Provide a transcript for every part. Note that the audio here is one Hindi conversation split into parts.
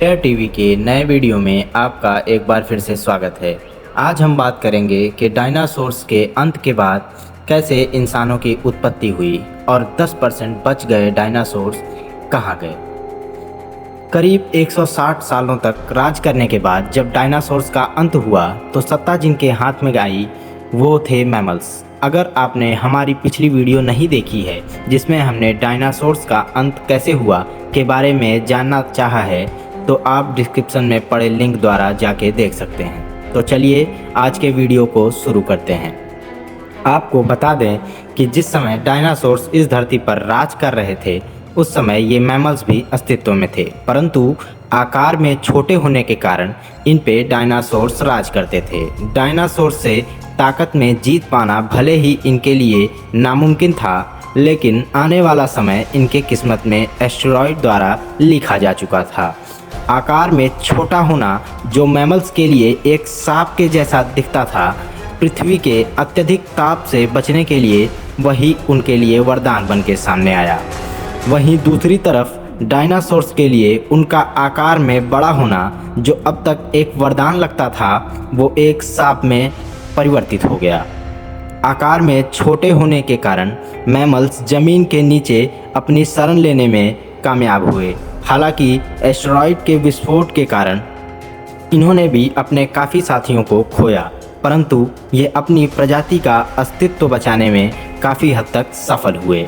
एयर टीवी के नए वीडियो में आपका एक बार फिर से स्वागत है। आज हम बात करेंगे कि डायनासोर्स के अंत के बाद कैसे इंसानों की उत्पत्ति हुई और 10% बच गए डायनासोर्स कहाँ गए। करीब 160 सालों तक राज करने के बाद जब डायनासोर्स का अंत हुआ तो सत्ता जिनके हाथ में आई वो थे मैमल्स। अगर आपने हमारी पिछली वीडियो नहीं देखी है जिसमें हमने डायनासोर्स का अंत कैसे हुआ के बारे में जानना चाहा है तो आप डिस्क्रिप्शन में पड़े लिंक द्वारा जाके देख सकते हैं। तो चलिए आज के वीडियो को शुरू करते हैं। आपको बता दें कि जिस समय डायनासोर्स इस धरती पर राज कर रहे थे उस समय ये मैमल्स भी अस्तित्व में थे, परंतु आकार में छोटे होने के कारण इन पे डायनासोर्स राज करते थे। डायनासोर्स से ताकत में जीत पाना भले ही इनके लिए नामुमकिन था, लेकिन आने वाला समय इनके किस्मत में एस्टेरॉयड द्वारा लिखा जा चुका था। आकार में छोटा होना जो मैमल्स के लिए एक सांप के जैसा दिखता था, पृथ्वी के अत्यधिक ताप से बचने के लिए वही उनके लिए वरदान बन के सामने आया। वहीं दूसरी तरफ डायनासोर्स के लिए उनका आकार में बड़ा होना जो अब तक एक वरदान लगता था वो एक सांप में परिवर्तित हो गया। आकार में छोटे होने के कारण मैमल्स जमीन के नीचे अपनी शरण लेने में कामयाब हुए। हालांकि एस्टेरॉयड के विस्फोट के कारण इन्होंने भी अपने काफ़ी साथियों को खोया, परंतु ये अपनी प्रजाति का अस्तित्व बचाने में काफ़ी हद तक सफल हुए।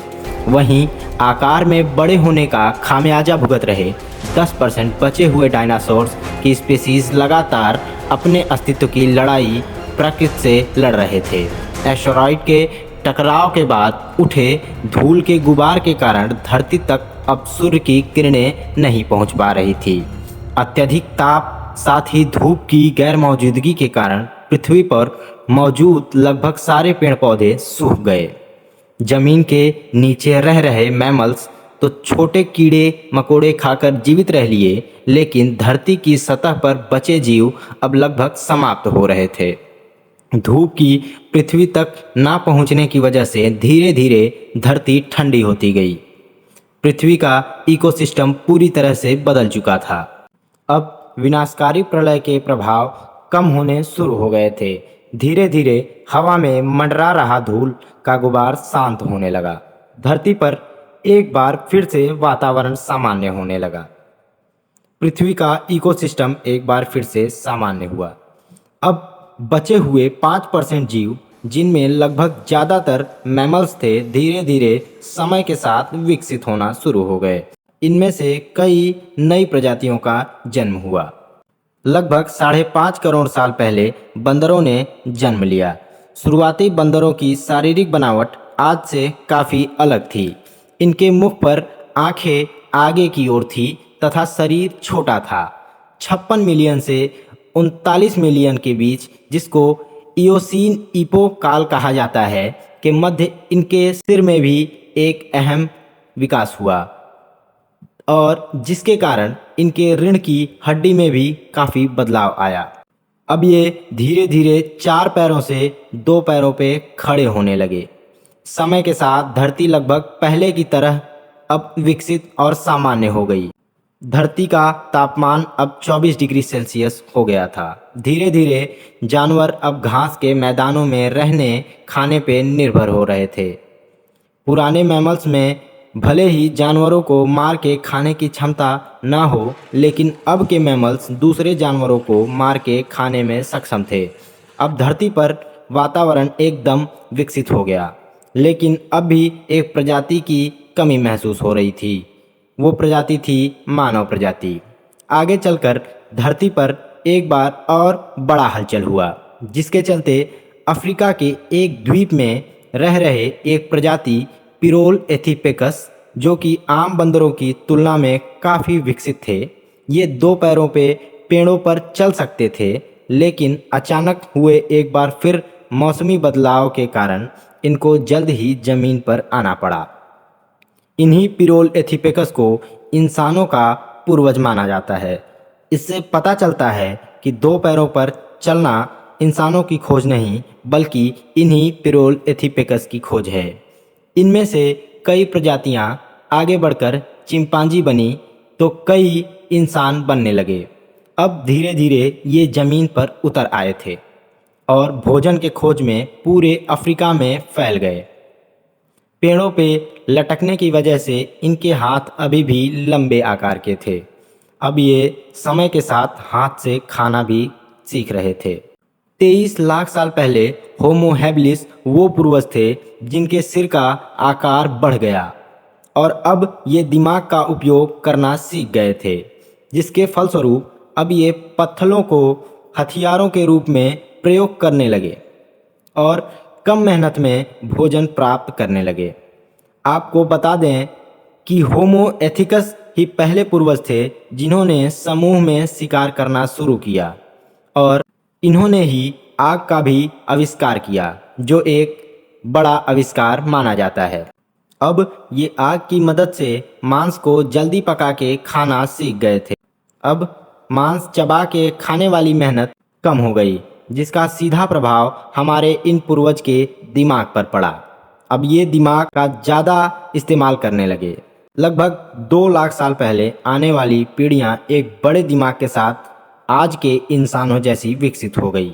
वहीं आकार में बड़े होने का खामियाजा भुगत रहे 10% बचे हुए डायनासोर्स की स्पीसीज लगातार अपने अस्तित्व की लड़ाई प्रकृति से लड़ रहे थे। एस्टेरॉयड के टकराव के बाद उठे धूल के गुबार के कारण धरती तक अब सूर्य की किरणें नहीं पहुंच पा रही थी। अत्यधिक ताप साथ ही धूप की गैर मौजूदगी के कारण पृथ्वी पर मौजूद लगभग सारे पेड़ पौधे सूख गए। जमीन के नीचे रह रहे मैमल्स तो छोटे कीड़े मकोड़े खाकर जीवित रह लिए, लेकिन धरती की सतह पर बचे जीव अब लगभग समाप्त हो रहे थे। धूप की पृथ्वी तक ना पहुंचने की वजह से धीरे धीरे धरती ठंडी होती गई। पृथ्वी का इकोसिस्टम पूरी तरह से बदल चुका था। अब विनाशकारी प्रलय के प्रभाव कम होने शुरू हो गए थे। धीरे धीरे हवा में मंडरा रहा धूल का गुबार शांत होने लगा। धरती पर एक बार फिर से वातावरण सामान्य होने लगा। पृथ्वी का इकोसिस्टम एक बार फिर से सामान्य हुआ। अब बचे हुए 5% जीव, जिनमें लगभग ज़्यादातर मैमल्स थे, धीरे धीरे समय के साथ विकसित होना शुरू हो गए। इनमें से कई नई प्रजातियों का जन्म हुआ। लगभग 5.5 करोड़ साल पहले बंदरों ने जन्म लिया। शुरुआती बंदरों की शारीरिक बनावट आज से काफ़ी अलग थी। इनके मुख पर आंखें आगे की ओर थी तथा शरीर छोटा था। 56 मिलियन से 39 मिलियन के बीच, जिसको इयोसीन इपो काल कहा जाता है, के मध्य इनके सिर में भी एक अहम विकास हुआ और जिसके कारण इनके रीढ़ की हड्डी में भी काफ़ी बदलाव आया। अब ये धीरे धीरे 4 पैरों से 2 पैरों पे खड़े होने लगे। समय के साथ धरती लगभग पहले की तरह अब विकसित और सामान्य हो गई। धरती का तापमान अब 24 डिग्री सेल्सियस हो गया था। धीरे धीरे जानवर अब घास के मैदानों में रहने खाने पे निर्भर हो रहे थे। पुराने मैमल्स में भले ही जानवरों को मार के खाने की क्षमता ना हो, लेकिन अब के मैमल्स दूसरे जानवरों को मार के खाने में सक्षम थे। अब धरती पर वातावरण एकदम विकसित हो गया, लेकिन अब भी एक प्रजाति की कमी महसूस हो रही थी। वो प्रजाति थी मानव प्रजाति। आगे चलकर धरती पर एक बार और बड़ा हलचल हुआ, जिसके चलते अफ्रीका के एक द्वीप में रह रहे एक प्रजाति पिरोल एथिपेकस, जो कि आम बंदरों की तुलना में काफ़ी विकसित थे। ये 2 पैरों पे पेड़ों पर चल सकते थे, लेकिन अचानक हुए एक बार फिर मौसमी बदलाव के कारण इनको जल्द ही ज़मीन पर आना पड़ा। इन्हीं पिरोल एथिपेकस को इंसानों का पूर्वज माना जाता है। इससे पता चलता है कि 2 पैरों पर चलना इंसानों की खोज नहीं, बल्कि इन्हीं पिरोल एथिपेकस की खोज है। इनमें से कई प्रजातियां आगे बढ़कर चिंपांजी बनी, तो कई इंसान बनने लगे। अब धीरे धीरे ये ज़मीन पर उतर आए थे और भोजन के खोज में पूरे अफ्रीका में फैल गए। पेड़ों पे लटकने की वजह से इनके हाथ अभी भी लंबे आकार के थे। अब ये समय के साथ हाथ से खाना भी सीख रहे थे। 23 लाख साल पहले होमो हैबिलिस वो पूर्वज थे जिनके सिर का आकार बढ़ गया और अब ये दिमाग का उपयोग करना सीख गए थे, जिसके फलस्वरूप अब ये पत्थरों को हथियारों के रूप में प्रयोग करने लगे और कम मेहनत में भोजन प्राप्त करने लगे। आपको बता दें कि होमो एथिकस ही पहले पूर्वज थे जिन्होंने समूह में शिकार करना शुरू किया और इन्होंने ही आग का भी आविष्कार किया, जो एक बड़ा आविष्कार माना जाता है। अब ये आग की मदद से मांस को जल्दी पका के खाना सीख गए थे। अब मांस चबा के खाने वाली मेहनत कम हो गई, जिसका सीधा प्रभाव हमारे इन पूर्वज के दिमाग पर पड़ा। अब ये दिमाग का ज़्यादा इस्तेमाल करने लगे। लगभग 2 लाख साल पहले आने वाली पीढ़ियाँ एक बड़े दिमाग के साथ आज के इंसानों जैसी विकसित हो गई।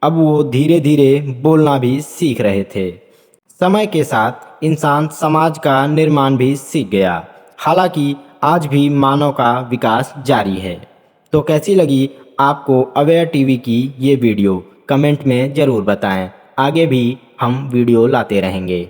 अब वो धीरे धीरे बोलना भी सीख रहे थे। समय के साथ इंसान समाज का निर्माण भी सीख गया। हालांकि आज भी मानव का विकास जारी है। तो कैसी लगी आपको अवेयर टीवी की ये वीडियो? कमेंट में ज़रूर बताएं। आगे भी हम वीडियो लाते रहेंगे।